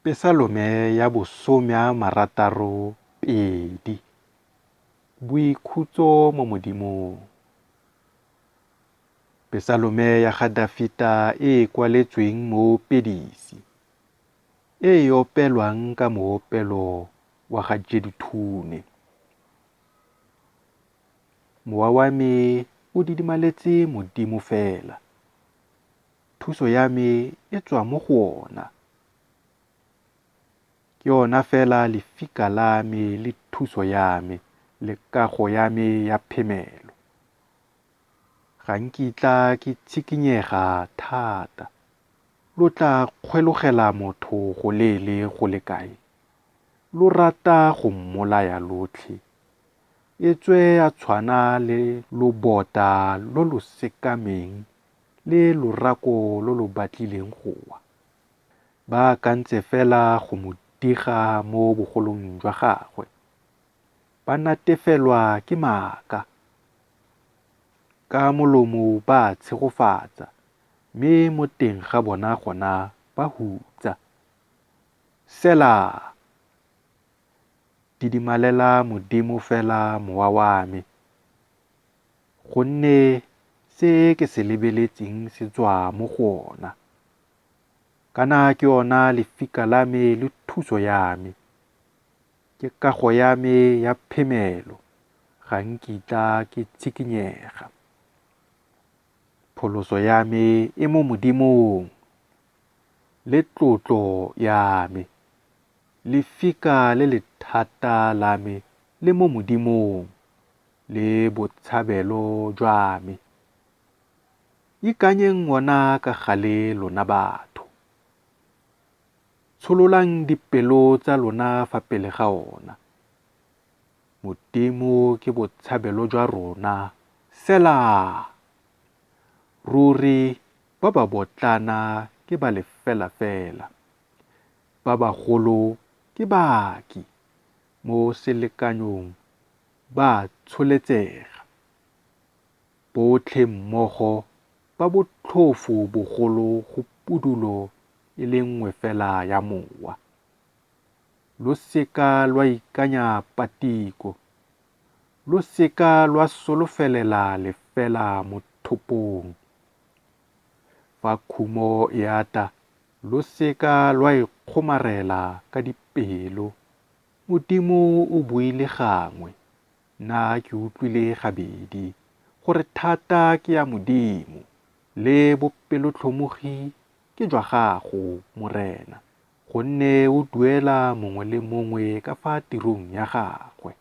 Pesalome ya bosomea marataro pedi. Boikhutso mo Modimong. Pesalome ya ga Dafita e kwaletsweng mo Pedisi, e opelwang ka moopelo wa ga Jeduthune. Mowa wa me o didimaletse Modimo fela. Thuso ya me e tswa mo go ona. Ke yona fela lefika la me le thuso ya me le kago ya me ya phemelo. Ga nkitla ke tshikinyega thata. Lo tla kgwelogela motho go leele go le kae. Lo rata go mmolaya lotlhe. E tswe a tshwana le lobota lo lo sekameng le lorako lo lo batlileng go wa. Ba kantse fela go mo diga mo bogolong jwa gagwe. Ba natefelwa ke maaka. Ka molomo ba tshegofatsa, mme mo teng ga bona gona ba hutsa. Sela. Didimalela Modimo fela mowa wa me. Gonne se ke se lebeletseng se tswa mo go ona. Kana ke ona lefika la me le thuso ya me. Ke kago ya me ya phemelo. Ga nkitla ke tshikinyega. Pholoso ya me e mo Modimong. Le tlotlo ya me. Lefika le le thata la me le mo Modimong. Le botshabelo jwa me. Ikanyeng ngwana ka gale lona batho. Tshololang dipelo tsa lona fa pele ga ona. Modimo ke botshabelo jwa rona. Sela. Ruri ba ba botlana ke ba lefela fela. Ba bagolo ke baki. Mo selekanyong ba tsholetsega. Botlhe mmogo ba botlhofu bogolo go pudulo e le nngwe fela ya mowa. Lo seka lwa ikanya patiko. Lo seka lwa solofelela lefela mo thopong. Fa khumo e ata, lo seka lwa ikgomarela ka dipelo. Modimo o buile gangwe, nna ke utlwile gabedi, gore thata ke ya Modimo, le bopelotlhomogi ke jwa gago, Morena, gonne o duela mongwe le mongwe ka fa tirong ya gagwe.